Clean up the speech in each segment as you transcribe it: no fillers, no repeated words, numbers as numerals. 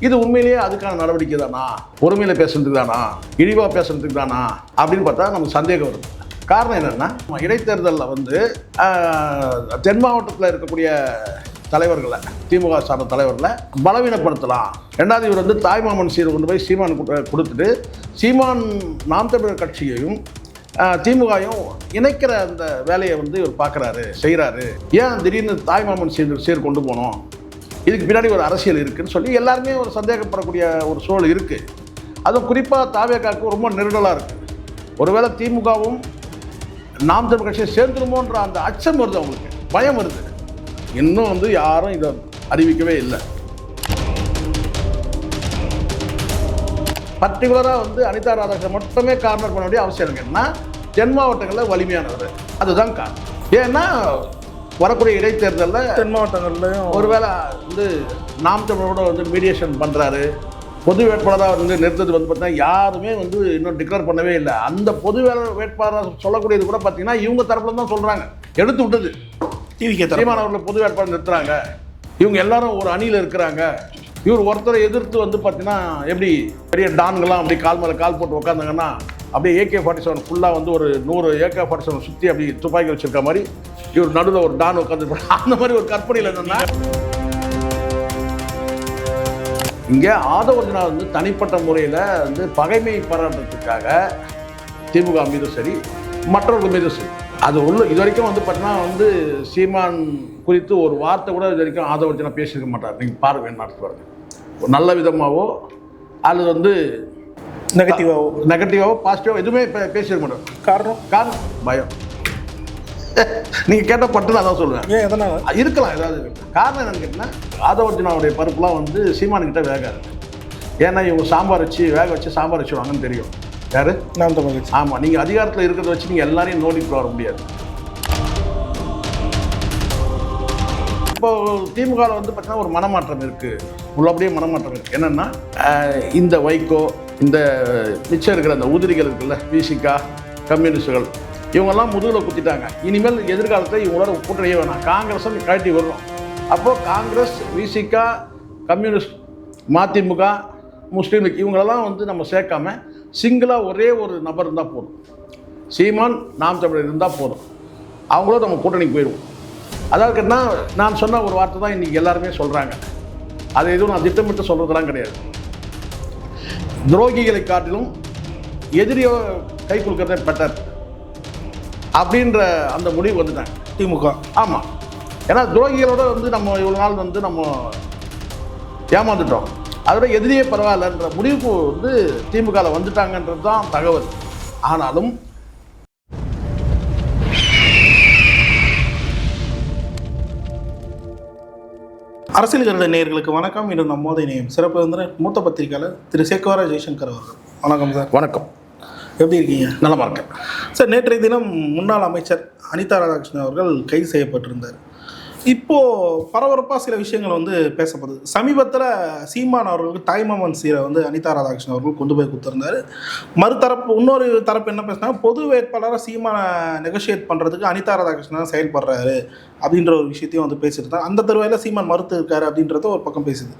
இது உண்மையிலேயே அதுக்கான நடவடிக்கை தானா, பொறுமையில் பேசுறதுக்கு தானா, இழிவாக பேசுறதுக்கு தானா அப்படின்னு பார்த்தா நமக்கு சந்தேகம் வருது. காரணம் என்னென்னா, இடைத்தேர்தலில் வந்து தென் மாவட்டத்தில் இருக்கக்கூடிய தலைவர்களை, திமுக சார்ந்த தலைவர்களை பலவீனப்படுத்தலாம். ரெண்டாவது, இவர் வந்து தாய்மாமன் சீரை கொண்டு போய் சீமான் கொடுத்துட்டு சீமான் நாம் தமிழர் கட்சியையும் திமுகவும் இணைக்கிற அந்த வேலையை வந்து இவர் பார்க்குறாரு, செய்கிறாரு. ஏன் திடீர்னு தாய்மாமன் சீர் கொண்டு போனோம், இதுக்கு பின்னாடி ஒரு அரசியல் இருக்குதுன்னு சொல்லி எல்லாருமே ஒரு சந்தேகப்படக்கூடிய ஒரு சூழல் இருக்குது. அதுவும் குறிப்பாக தாவேகாவுக்கு ரொம்ப நெருடலாக இருக்குது. ஒருவேளை திமுகவும் நாம் தமிழ் கட்சியை சேர்ந்துருமோன்ற அந்த அச்சம் வருது, அவங்களுக்கு பயம் வருது. இன்னும் வந்து யாரும் இதை அறிவிக்கவே இல்லை. பர்டிகுலராக வந்து அனிதா ராதாகிருஷ்ணன் மட்டுமே கார்னர் பண்ண வேண்டிய அவசியம் இருக்குன்னா, தென் மாவட்டங்களில் வலிமையானவர், அதுதான் காரணம். ஏன்னா வரக்கூடிய இடைத்தேர்தலில் தென் மாவட்டங்கள்லையும் ஒருவேளை வந்து நாம் தமிழோட வந்து மீடியேஷன் பண்ணுறாரு. பொது வேட்பாளராக வந்து நிறுத்தது வந்து பார்த்தீங்கன்னா யாருமே வந்து இன்னும் டிக்ளேர் பண்ணவே இல்லை. அந்த பொது வேட்பாளர் சொல்லக்கூடியது கூட பார்த்தீங்கன்னா இவங்க தரப்புல தான் சொல்கிறாங்க. எடுத்து விட்டது சீமான் அவர்களை பொது வேட்பாளர் நிறுத்துறாங்க, இவங்க எல்லாரும் ஒரு அணியில் இருக்கிறாங்க, இவர் ஒருத்தரை எதிர்த்து வந்து பார்த்தீங்கன்னா எப்படி பெரிய டான்கள்லாம் அப்படி கால் மேலே கால் போட்டு உட்காந்தாங்கன்னா அப்படியே AK-47 ஃபுல்லாக வந்து ஒரு 100 AK-47 சுற்றி அப்படி துப்பாக்கி வச்சுருக்க மாதிரி இவர் நடுவில் ஒரு டான் உட்காந்துருப்பாங்க. அந்த மாதிரி ஒரு கற்பனையில் என்னென்னா, இங்கே ஆதவர்ஜனா வந்து தனிப்பட்ட முறையில் வந்து பகைமை பாராட்டுறதுக்காக திமுக மீதும் சரி மற்றவர்கள் மீதும் சரி அது இது வரைக்கும் வந்து பார்த்தீங்கன்னா வந்து சீமான் குறித்து ஒரு வார்த்தை கூட இது வரைக்கும் ஆதவர்ஜனா பேசியிருக்க மாட்டார். நீங்கள் பாருங்கள், பாருங்க, நல்ல விதமாகவோ அல்லது வந்து நெகட்டிவாவோ பாசிட்டிவாவோ எதுவுமே பேசியிருக்க மாட்டார். காரணம் பயம். நீங்கள் கேட்ட பட்டு நான் தான் சொல்லுவேன். ஏன் எதனால் இருக்கலாம், ஏதாவது காரணம் என்னென்னு கேட்டிங்கன்னா, ஆதவர்ஜனாவுடைய பருப்புலாம் வந்து சீமானுக்கிட்ட வேகாது. ஏன்னா இவங்க சாம்பார் வச்சு வேக வச்சு சாம்பார் வச்சுருவாங்கன்னு தெரியும். யாரு? நாம் தமிழ் கட்சி. ஆமாம், நீங்கள் அதிகாரத்தில் இருக்கிறத வச்சு நீங்கள் எல்லாரையும் நோண்டிட்டு வர முடியாது. இப்போ திமுகவில் வந்து பார்த்தீங்கன்னா ஒரு மனமாற்றம் இருக்குது, உள்ளபடியே மனமாற்றம் இருக்குது. என்னென்னா, இந்த வைகோ, இந்த மிச்சம் இருக்கிற அந்த உதிரிகள் இருக்குல்ல, விசிகா, கம்யூனிஸ்டுகள், இவங்கெல்லாம் முதுகில் குத்திட்டாங்க. இனிமேல் எதிர்காலத்தில் இவங்களோட கூட்டணியே வேணாம், காங்கிரஸும் கழட்டி வரணும். அப்போது காங்கிரஸ், விசிகா, கம்யூனிஸ்ட், மதிமுக, முஸ்லீம் லீக் இவங்களெல்லாம் வந்து நம்ம சேர்க்காம சிங்கிளாக ஒரே ஒரு நபர் இருந்தால் போதும், சீமான் நாம் தமிழர் இருந்தால் போதும், அவங்களோட நம்ம கூட்டணிக்கு போயிடுவோம். அதாவது நான் சொன்ன ஒரு வார்த்தை தான் இன்றைக்கி எல்லாருமே சொல்கிறாங்க. அது எதுவும் நான் திட்டமிட்டு சொல்கிறதெல்லாம் கிடையாது. துரோகிகளை காட்டிலும் எதிரியோ கை கொடுக்கறதே பெட்டர் அப்படின்ற அந்த முடிவு வந்துட்டாங்க திமுக. ஆமாம், ஏன்னா துரோகிகளோட வந்து நம்ம இவ்வளோ நாள் வந்து நம்ம ஏமாந்துட்டோம், அதோட எதிரியே பரவாயில்லன்ற முடிவுக்கு வந்து திமுகவில் வந்துட்டாங்கன்றது தான் தகவல். ஆனாலும் அரசியல் கருட நேயர்களுக்கு வணக்கம். இன்று நம்மோதை நேயம் சிறப்பு வந்து மூத்த பத்திரிகையாளர் திரு சேக்குவாரா ஜெய்சங்கர் அவர்கள். வணக்கம் சார். வணக்கம். எப்படி இருக்கீங்க? நலமாக இருக்கேன் சார். நேற்றைய தினம் முன்னாள் அமைச்சர் அனிதா ராதாகிருஷ்ணன் அவர்கள் கைது செய்யப்பட்டிருந்தார். இப்போது பரபரப்பாக சில விஷயங்கள் வந்து பேசப்படுது. சமீபத்தில் சீமான் அவர்களுக்கு தாய்மாமன் சீரை வந்து அனிதா ராதாகிருஷ்ணன் அவர்கள் கொண்டு போய் கொடுத்துருந்தாரு. இன்னொரு தரப்பு என்ன பேசினாங்க, பொது வேட்பாளராக சீமானை நெகோஷியேட் பண்ணுறதுக்கு அனிதா ராதாகிருஷ்ணன் செயல்படுறாரு அப்படின்ற ஒரு விஷயத்தையும் வந்து பேசியிருந்தாங்க. அந்த தருவாயில் சீமான் மறுத்து இருக்காரு அப்படின்றத ஒரு பக்கம் பேசுது.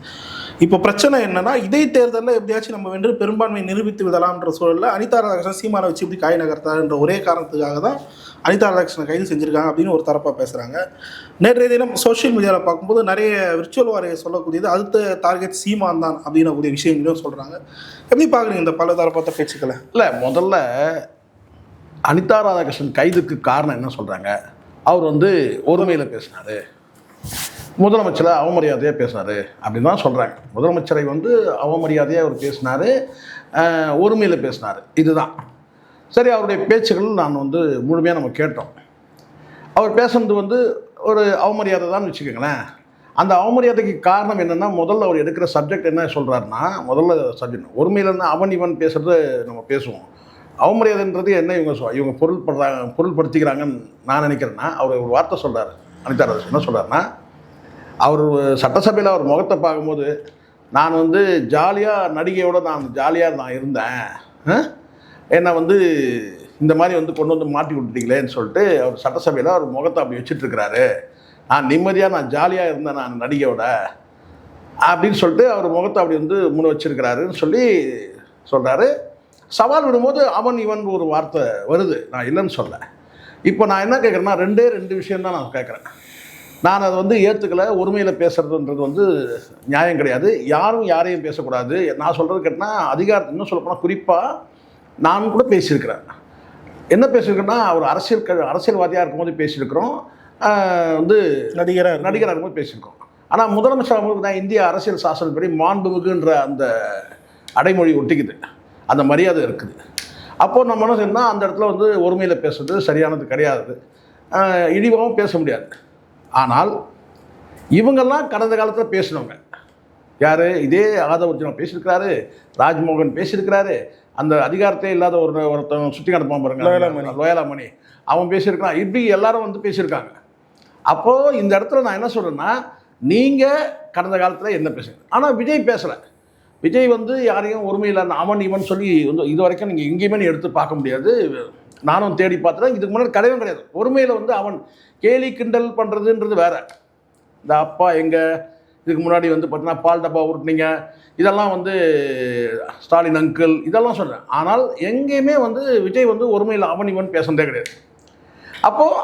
இப்போ பிரச்சனை என்னன்னா, இடைத்தேர்தலில் எப்படியாச்சும் நம்ம வென்று பெரும்பான்மை நிரூபித்து விடலாம்ன்ற சூழலில் அனிதா ராதாகிருஷ்ணன் சீமானை வச்சு இப்படி காய் நகர்த்தாருன்ற ஒரே காரணத்துக்காக தான் அனிதா ராதாகிருஷ்ணன் கைது செஞ்சுருக்காங்க அப்படின்னு ஒரு தரப்பாக பேசுகிறாங்க. நேற்றைய தினம் சோஷியல் மீடியாவில் பார்க்கும்போது நிறைய விர்ச்சுவல் வாரியை சொல்லக்கூடியது அடுத்த டார்கெட் சீமான் தான் அப்படின்னக்கூடிய விஷயங்களையும் சொல்கிறாங்க. எப்படி பார்க்குறீங்க இந்த பல தரப்பட்ட பேச்சுக்களை? இல்லை, முதல்ல அனிதா ராதாகிருஷ்ணன் கைதுக்கு காரணம் என்ன சொல்கிறாங்க, அவர் வந்து ஒருமையில் பேசினார், முதலமைச்சரை அவமரியாதையாக பேசினார் அப்படின்னு தான் சொல்கிறாங்க. முதலமைச்சரை வந்து அவமரியாதையாக அவர் பேசினார், ஒருமையில் பேசினார், இதுதான் சரி. அவருடைய பேச்சுகள் நான் வந்து முழுமையாக நம்ம கேட்டோம். அவர் பேசுனது வந்து ஒரு அவமரியாதை தான் வச்சுக்கோங்களேன். அந்த அவமரியாதைக்கு காரணம் என்னென்னா, முதல்ல அவர் எடுக்கிற சப்ஜெக்ட் என்ன சொல்கிறாருன்னா, முதல்ல சப்ஜெக்ட் ஒருமையில் இருந்தால் அவன் இவன் பேசுகிறது நம்ம பேசுவோம். அவமரியாதைன்றது என்ன இவங்க பொருள்படுத்திக்கிறாங்கன்னு நான் நினைக்கிறேன்னா, அவர் ஒரு வார்த்தை சொல்கிறார். அனிதா ராதாகிருஷ்ணன் என்ன சொல்கிறாருன்னா, அவர் சட்டசபையில் அவர் முகத்தை பார்க்கும்போது நான் வந்து ஜாலியாக நடிகையோடு நான் ஜாலியாக இருந்தேன், என்னை வந்து இந்த மாதிரி வந்து கொண்டு வந்து மாட்டி விட்டுட்டீங்களேன்னு சொல்லிட்டு அவர் சட்டசபையில் அவர் முகத்தை அப்படி வச்சுட்ருக்கிறாரு. நான் நிம்மதியாக நான் ஜாலியாக இருந்தேன் நான் நடிகையோட அப்படின்னு சொல்லிட்டு அவர் முகத்தை அப்படி வந்து முன் வச்சிருக்கிறாருன்னு சொல்லி சொல்கிறாரு. சவால் விடும்போது அவன் இவன் ஒரு வார்த்தை வருது, நான் இல்லைன்னு சொல்ல. இப்போ நான் என்ன கேட்குறேன்னா, ரெண்டு விஷயம்தான் நான் கேட்குறேன். நான் அதை வந்து ஏற்றுக்கலை. ஒருமையில் பேசுகிறதுன்றது வந்து நியாயம் கிடையாது. யாரும் யாரையும் பேசக்கூடாது. நான் சொல்கிறது கேட்டால் அதிகாரத்தை இன்னும் சொல்லப்போனால் குறிப்பாக நான் கூட பேசியிருக்கிறேன். என்ன பேசியிருக்கேன்னா, அவர் அரசியல்வாதியாக இருக்கும்போது பேசியிருக்கிறோம், வந்து நடிகராக இருக்கும்போது பேசியிருக்கோம். ஆனால் முதலமைச்சர் அவங்களுக்கு தான் இந்திய அரசியல் சாசனப்படி மாண்புமிகுன்ற அந்த அடைமொழி ஒட்டிக்குது, அந்த மரியாதை இருக்குது. அப்போது நம்ம என்ன செய்யணும்னா, அந்த இடத்துல வந்து ஒருமையில் பேசுறது சரியானது கிடையாது, இழிவாகவும் பேச முடியாது. ஆனால் இவங்கெல்லாம் கடந்த காலத்தில் பேசினவங்க. யார்? இதே ஆதவர்ஜுனா பேசியிருக்கிறாரு, ராஜ்மோகன் பேசியிருக்கிறாரு, அந்த அதிகாரத்தே இல்லாத ஒருத்தன் சுற்றி கிடப்பான் பாருங்க, லோயலாமணி, அவன் பேசியிருக்கான். இப்படி எல்லாரும் வந்து பேசியிருக்காங்க. அப்போது இந்த இடத்துல நான் என்ன சொல்கிறேன்னா, நீங்கள் கடந்த காலத்தில் என்ன பேசுங்க. ஆனால் விஜய் பேசலை. விஜய் வந்து யாரையும் ஒருமையில் அவன் இவன் சொல்லி வந்து இது வரைக்கும் நீங்கள் எங்கேயுமே எடுத்து பார்க்க முடியாது. நானும் தேடி பார்த்துட்டேன், இதுக்கு முன்னாடி கிடையாது. ஒருமையில் வந்து அவன் கேலி கிண்டல் பண்ணுறதுன்றது வேற. இந்த அப்பா எங்கள் இதுக்கு முன்னாடி வந்து பார்த்தீங்கன்னா பால் டப்பா உருட்டுனீங்க, இதெல்லாம் வந்து ஸ்டாலின் அங்கிள் இதெல்லாம் சொல்கிறேன். ஆனால் எங்கேயுமே வந்து விஜய் வந்து ஒருமையில் அவன் இவன் பேசுனதே கிடையாது. அப்போது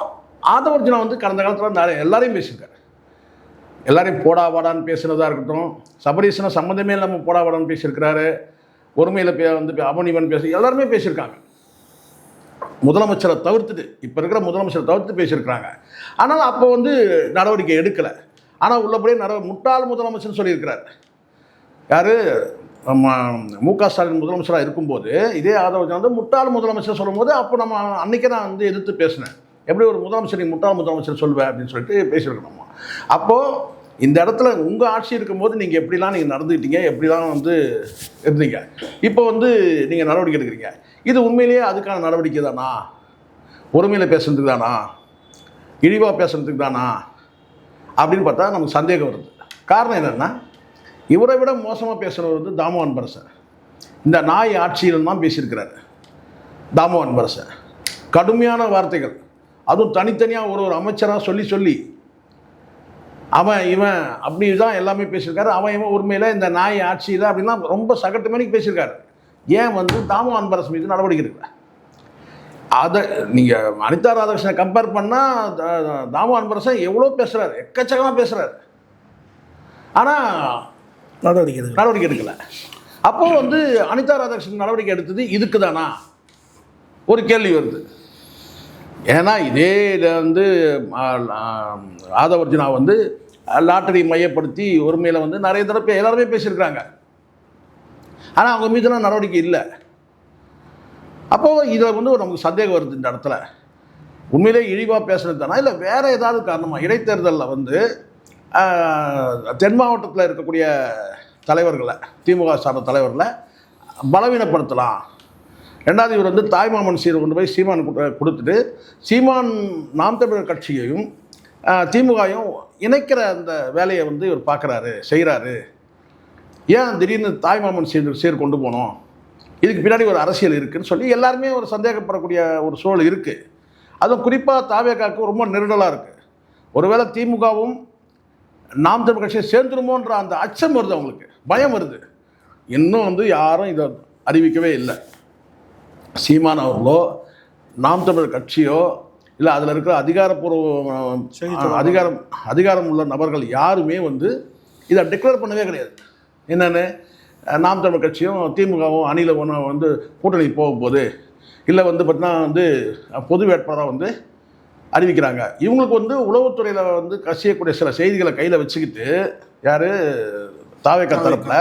ஆதவர்ஜுனா வந்து கடந்த காலத்தில் எல்லாரையும் பேசியிருக்காரு. எல்லாரையும் போடா வாடான்னு பேசுனதாக இருக்கட்டும், சபரீசனை சம்மந்தமே இல்லாமல் போடா வாடான்னு பேசியிருக்கிறாரு, ஒருமையில் வந்து அவன் இவன் எல்லாருமே பேசியிருக்காங்க. முதலமைச்சரை தவிர்த்துட்டு, இப்போ இருக்கிற முதலமைச்சரை தவிர்த்து பேசியிருக்கிறாங்க. ஆனால் அப்போ வந்து நடவடிக்கை எடுக்கலை. ஆனால் உள்ளபடியே முட்டாள் முதலமைச்சர்னு சொல்லியிருக்கிறார். யார்? மு.க. ஸ்டாலின் முதலமைச்சராக இருக்கும்போது இதே ஆதவர்ஜுனா வந்து முட்டாள் முதலமைச்சர் சொல்லும்போது அப்போ நம்ம அன்றைக்கே நான் வந்து எதிர்த்து பேசினேன். எப்படி ஒரு முதலமைச்சர் முட்டாள் முதலமைச்சர் சொல்வேன் அப்படின்னு சொல்லிட்டு பேசியிருக்கணும். அப்போது இந்த இடத்துல உங்கள் ஆட்சி இருக்கும்போது நீங்கள் எப்படிலாம் நீங்கள் நடந்துக்கிட்டீங்க, எப்படிலாம் வந்து இருந்தீங்க, இப்போ வந்து நீங்கள் நடவடிக்கை எடுக்கிறீங்க. இது உண்மையிலேயே அதுக்கான நடவடிக்கை தானா? ஒருமையில் பேசுறதுக்கு தானா? இழிவாக பேசுறதுக்கு தானா அப்படின்னு பார்த்தா நமக்கு சந்தேகம் வருது. காரணம் என்னென்னா, இவரை விட மோசமாக பேசுகிறவர் வந்து தாமு அன்பரசன். இந்த நாய் ஆட்சியில் தான் பேசியிருக்கிறாரு தாமு அன்பரசன். கடுமையான வார்த்தைகள், அதுவும் தனித்தனியாக ஒரு அமைச்சராக சொல்லி அவன் இவன் அப்படி தான் எல்லாமே பேசியிருக்காரு. அவன் இவன் உண்மையில் இந்த நாய் ஆட்சியில் அப்படின்னா ரொம்ப சகட்டு மணிக்கு பேசியிருக்காரு. ஏன் வந்து தாமு அன்பரசன் மீது நடவடிக்கை எடுக்கல? அதை நீங்கள் அனிதா ராதாகிருஷ்ணனை கம்பேர் பண்ணால் தாமு அன்பரசன் எவ்வளோ பேசுகிறாரு, எக்கச்சக்கமாக பேசுகிறாரு. ஆனால் நடவடிக்கை எடுக்கலை. அப்போது வந்து அனிதா ராதாகிருஷ்ணன் நடவடிக்கை எடுத்தது இதுக்கு தானா ஒரு கேள்வி வருது. ஏன்னா இதே வந்து ஆதவர்ஜுனா வந்து லாட்டரி மையப்படுத்தி ஒருமையில் வந்து நிறைய தடவை எல்லாருமே பேசியிருக்கிறாங்க. ஆனால் அவங்க மீதுலாம் நடவடிக்கை இல்லை. அப்போது இதில் வந்து நமக்கு சந்தேகம் வருது. இந்த இடத்துல உண்மையிலே இழிவாக பேசுகிறது தானா, இல்லை வேறு ஏதாவது காரணமாக? இடைத்தேர்தலில் வந்து தென் மாவட்டத்தில் இருக்கக்கூடிய தலைவர்களை, திமுக சார்ந்த தலைவர்களை பலவீனப்படுத்தலாம். ரெண்டாவது, இவர் வந்து தாய்மாமன் சீரை கொண்டு போய் சீமான் கொடுத்துட்டு சீமான் நாம் தமிழர் கட்சியையும் திமுகையும் இணைக்கிற அந்த வேலையை வந்து இவர் பார்க்குறாரு, செய்கிறாரு. ஏன் திடீர்னு தாய்மாமன் சீர் கொண்டு போனோம்? இதுக்கு பின்னாடி ஒரு அரசியல் இருக்குதுன்னு சொல்லி எல்லாருமே ஒரு சந்தேகப்படக்கூடிய ஒரு சூழல் இருக்குது. அதுவும் குறிப்பாக தாவேகாவுக்கு ரொம்ப நெருடலாக இருக்குது. ஒருவேளை திமுகவும் நாம் தமிழ் கட்சியை சேர்ந்துருமோன்ற அந்த அச்சம் வருது, அவங்களுக்கு பயம் வருது. இன்னும் வந்து யாரும் இதை அறிவிக்கவே இல்லை. சீமான் அவர்களோ நாம் தமிழர் கட்சியோ இல்லை அதில் இருக்கிற அதிகாரம் உள்ள நபர்கள் யாருமே வந்து இதை டிக்ளேர் பண்ணவே கிடையாது. என்னென்னு, நாம் தமிழர் கட்சியும் திமுகவும் அணியில் ஒன்று வந்து கூட்டணி போகும்போது இல்லை வந்து பார்த்தீங்கன்னா வந்து பொது வேட்பாளராக வந்து அறிவிக்கிறாங்க. இவங்களுக்கு வந்து உளவுத்துறையில் வந்து கசியக்கூடிய சில செய்திகளை கையில் வச்சுக்கிட்டு யார் தாவேகா தரப்பில்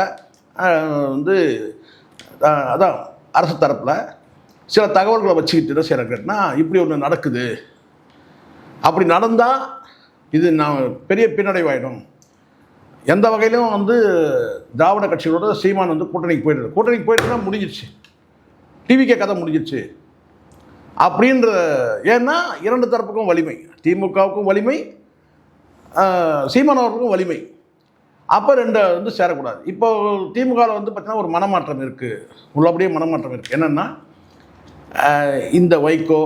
வந்து அதான் அரசு தரப்பில் சில தகவல்களை வச்சுக்கிட்டு என்ன செய்கிறாங்க கேட்டினா, இப்படி ஒன்று நடக்குது, அப்படி நடந்தால் இது நான் பெரிய பின்னடைவாயிடும், எந்த வகையிலும் வந்து திராவிட கட்சிகளோட சீமான் வந்து கூட்டணிக்கு போயிட்டுனா முடிஞ்சிடுச்சு, டிவிகே கதை முடிஞ்சிடுச்சு அப்படின்ற. ஏன்னா இரண்டு தரப்புக்கும் வலிமை, திமுகவுக்கும் வலிமை, சீமான் அவர்களுக்கும் வலிமை. அப்போ ரெண்டை வந்து சேரக்கூடாது. இப்போ திமுகவில் வந்து பார்த்திங்கன்னா ஒரு மனமாற்றம் இருக்குது, உள்ளபடியே மனமாற்றம் இருக்குது. என்னென்னா, இந்த வைகோ,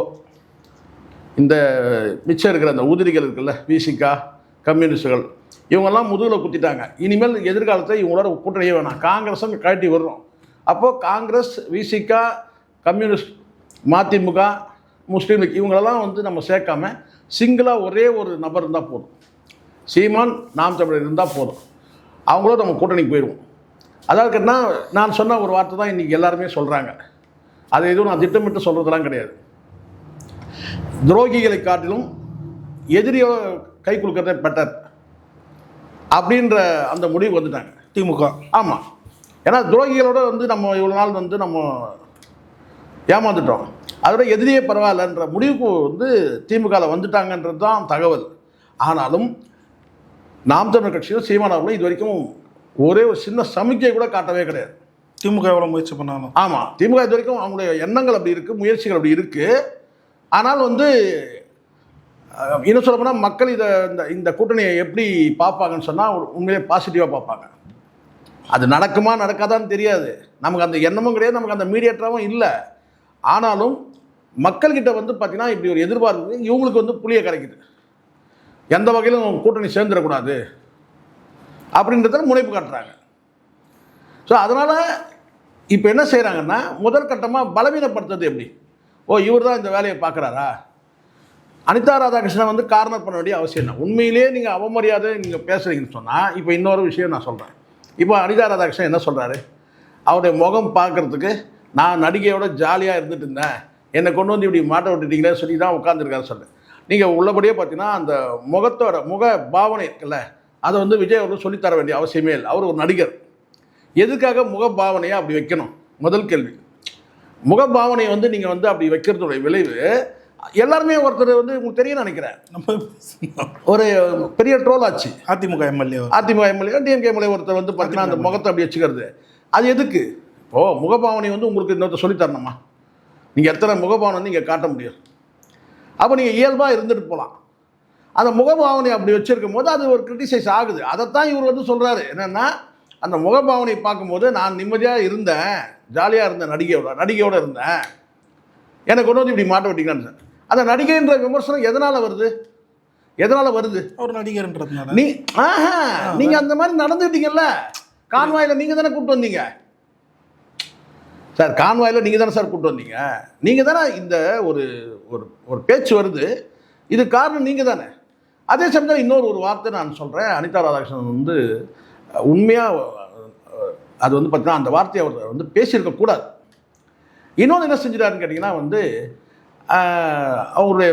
இந்த மிச்சம் இருக்கிற அந்த உதிரிகள் இருக்குல்ல, விசிகா, கம்யூனிஸ்டுகள், இவங்கெல்லாம் முதுகில் குத்திட்டாங்க. இனிமேல் எதிர்காலத்தை இவங்களோட கூட்டணியே வேணாம், காங்கிரஸும் கழட்டி வர்றோம். அப்போது காங்கிரஸ், விசிகா, கம்யூனிஸ்ட், மதிமுக, முஸ்லீம் லீக் இவங்களெல்லாம் வந்து நம்ம சேர்க்காம சிங்கிளாக ஒரே ஒரு நபர் இருந்தால் போதும், சீமான் நாம் தமிழர் இருந்தால் போதும், அவங்களோட நம்ம கூட்டணிக்கு போயிடுவோம். அதாவது கேட்டால் நான் சொன்ன ஒரு வார்த்தை தான் இன்றைக்கி எல்லாருமே சொல்கிறாங்க. அது எதுவும் நான் திட்டமிட்டு சொல்கிறதுலாம் கிடையாது. துரோகிகளை காட்டிலும் எதிரியோ கை கொடுக்கறதே பெட்டர் அப்படின்ற அந்த முடிவு வந்துட்டாங்க திமுக. ஆமாம், ஏன்னா துரோகிகளோட வந்து நம்ம இவ்வளோ நாள் வந்து நம்ம ஏமாந்துட்டோம், அதோட எதிரியே பரவாயில்லன்ற முடிவுக்கு வந்து திமுகவில் வந்துட்டாங்கன்றது தான் தகவல். ஆனாலும் நாம் தமிழர் கட்சியும் சீமான் அவர்களும் இது வரைக்கும் ஒரே ஒரு சின்ன சமிக்கை கூட காட்டவே கிடையாது. திமுக எவ்வளோ முயற்சி பண்ணாலும். ஆமாம், திமுக இது வரைக்கும் அவங்களுடைய எண்ணங்கள் அப்படி இருக்குது, முயற்சிகள் அப்படி இருக்குது. ஆனால் வந்து இன்னும் சொல்ல போனால் மக்கள் இதை இந்த கூட்டணியை எப்படி பார்ப்பாங்கன்னு சொன்னால் உண்மையிலே பாசிட்டிவாக பார்ப்பாங்க. அது நடக்குமா நடக்காதான்னு தெரியாது, நமக்கு அந்த எண்ணமும் கிடையாது, நமக்கு அந்த மீடியேட்டராகவும் இல்லை. ஆனாலும் மக்கள்கிட்ட வந்து பார்த்திங்கன்னா இப்படி ஒரு எதிர்பார்ப்பு இவங்களுக்கு வந்து புளிய கரைக்குது, எந்த வகையிலும் கூட்டணி சேர்ந்துடக்கூடாது அப்படின்றத முனைப்பு காட்டுறாங்க. ஸோ அதனால் இப்போ என்ன செய்கிறாங்கன்னா முதல் கட்டமாக பலவீனப்படுத்துறது எப்படி, இவர் தான் இந்த வேலையை பார்க்குறாரா, அனிதா ராதாகிருஷ்ணன் வந்து கார்னர் பண்ண வேண்டிய அவசியம் இல்லை. உண்மையிலேயே நீங்கள் அவமரியாதை நீங்கள் பேசுகிறீங்கன்னு சொன்னால், இப்போ இன்னொரு விஷயம் நான் சொல்கிறேன். இப்போ அனிதா ராதாகிருஷ்ணன் என்ன சொல்கிறாரு, அவருடைய முகம் பார்க்குறதுக்கு நான் நடிகையோட ஜாலியாக இருந்துட்டு இருந்தேன், என்னை கொண்டு வந்து இப்படி மாட்ட விட்டுட்டீங்களே சொல்லி தான் உட்காந்துருக்காரு சொல்கிறேன். நீங்கள் உள்ளபடியே பார்த்தீங்கன்னா அந்த முகத்தோட முக பாவனை இருக்குல்ல, அதை வந்து விஜய் அவர்கள் சொல்லித்தர வேண்டிய அவசியமே இல்லை. அவர் ஒரு நடிகர், எதுக்காக முக பாவனையை அப்படி வைக்கணும்? முதல் கேள்வி. முக பாவனையை வந்து நீங்கள் வந்து அப்படி வைக்கிறதுடைய விளைவு எல்லாருமே ஒருத்தர் வந்து உங்களுக்கு தெரியும் நினைக்கிறேன், ஒரு பெரிய ட்ரோல் ஆச்சு. அதிமுக எம்எல்ஏ டிஎம்கே எம்எல்ஏ ஒருத்தர் வந்து பார்த்தீங்கன்னா அந்த முகத்தை அப்படி வச்சுக்கிறது, அது எதுக்கு? இப்போது முகபாவனை வந்து உங்களுக்கு இன்னொருத்தர் சொல்லித்தரணுமா? நீங்கள் எத்தனை முகபாவனை வந்து இங்கே காட்ட முடியும்? அப்போ நீங்கள் இயல்பாக இருந்துட்டு போகலாம். அந்த முகபாவனை அப்படி வச்சுருக்கும் போது அது ஒரு கிரிட்டிசைஸ் ஆகுது. அதைத்தான் இவர் வந்து சொல்கிறாரு, என்னென்னா அந்த முகபாவனை பார்க்கும்போது நான் நிம்மதியாக இருந்தேன், ஜாலியாக இருந்தேன், நடிகையோடு இருந்தேன், எனக்கு கொண்டு வந்து இப்படி மாட்ட விட்டீங்கன்னு. அந்த நடிகைன்ற விமர்சனம் எதனால் வருது? அவர் நடிகர்ன்றதுனால. நீங்கள் அந்த மாதிரி நடந்துக்கிட்டீங்கல்ல, கான்வாயில் நீங்கள் தானே கூப்பிட்டு வந்தீங்க சார், கான்வாயில் நீங்கள் தானே சார் கூப்பிட்டு வந்தீங்க, நீங்கள் தானே இந்த ஒரு ஒரு பேச்சு வருது, இது காரணம் நீங்கள் தானே. அதே சமயம் இன்னொரு வார்த்தை நான் சொல்கிறேன், அனிதா ராதாகிருஷ்ணன் வந்து உண்மையாக அது வந்து பார்த்தீங்கன்னா அந்த வார்த்தையை அவர் வந்து பேசியிருக்கக்கூடாது. இன்னொன்று என்ன செஞ்சிட்டாருன்னு கேட்டிங்கன்னா வந்து அவருடைய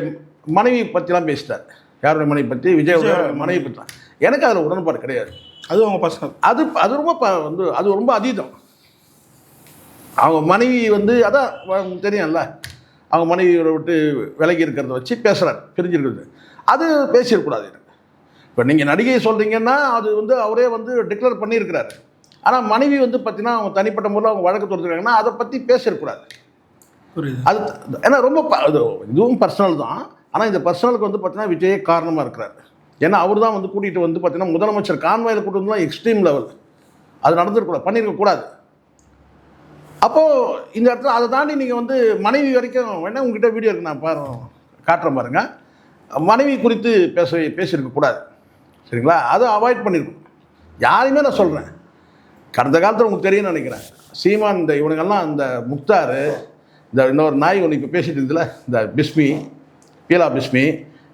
மனைவி பற்றிலாம் பேசிட்டார். யாருடைய மனைவி பற்றி? விஜயோட மனைவி பற்றி தான். எனக்கு அதில் உடன்பாடு கிடையாது. அது அவங்க பர்சனல். அது ரொம்ப வந்து அது ரொம்ப அதீதம். அவங்க மனைவி வந்து அதான் தெரியும்ல, அவங்க மனைவியோட விட்டு விலகி இருக்கிறத வச்சு பேசுகிறார், பிரிஞ்சிருக்கிறது, அது பேசிடக்கூடாது. இப்போ நீங்கள் நடிகை சொல்கிறீங்கன்னா அது வந்து அவரே வந்து டிக்ளேர் பண்ணியிருக்கிறாரு. ஆனால் மனைவி வந்து பார்த்தீங்கன்னா அவங்க தனிப்பட்ட முறையில் அவங்க வழக்கு தொடுத்துருக்காங்கன்னா அதை பற்றி பேசிடக்கூடாது. அது ஏன்னா ரொம்ப இதுவும் பர்சனல் தான். ஆனால் இந்த பர்சனலுக்கு வந்து பார்த்தீங்கன்னா விஜயே காரணமாக இருக்கிறாரு. ஏன்னா அவர் தான் வந்து கூட்டிகிட்டு வந்து பார்த்தீங்கன்னா முதலமைச்சர் கான்வாயில் கூட்டு வந்து எக்ஸ்ட்ரீம் லெவல் அது நடந்துருக்கூடாது, பண்ணியிருக்கக்கூடாது. அப்போது இந்த இடத்துல அதை தாண்டி நீங்கள் வந்து மனைவி வரைக்கும் வேணால் உங்ககிட்ட வீடியோ இருக்கு, நான் காட்டுறேன் பாருங்கள், மனைவி குறித்து பேசியிருக்கக்கூடாது, சரிங்களா? அதை அவாய்ட் பண்ணியிருக்கணும். யாரையுமே நான் சொல்கிறேன், கடந்த காலத்தில் உங்களுக்கு தெரியும்னு நினைக்கிறேன், சீமான் இந்த இவனுங்கெல்லாம் இந்த முக்தார், இந்த இன்னொரு நாய் ஒன்று இப்போ பேசிட்டு இருந்ததுல இந்த பிஸ்மி, பீலா பிஸ்மி,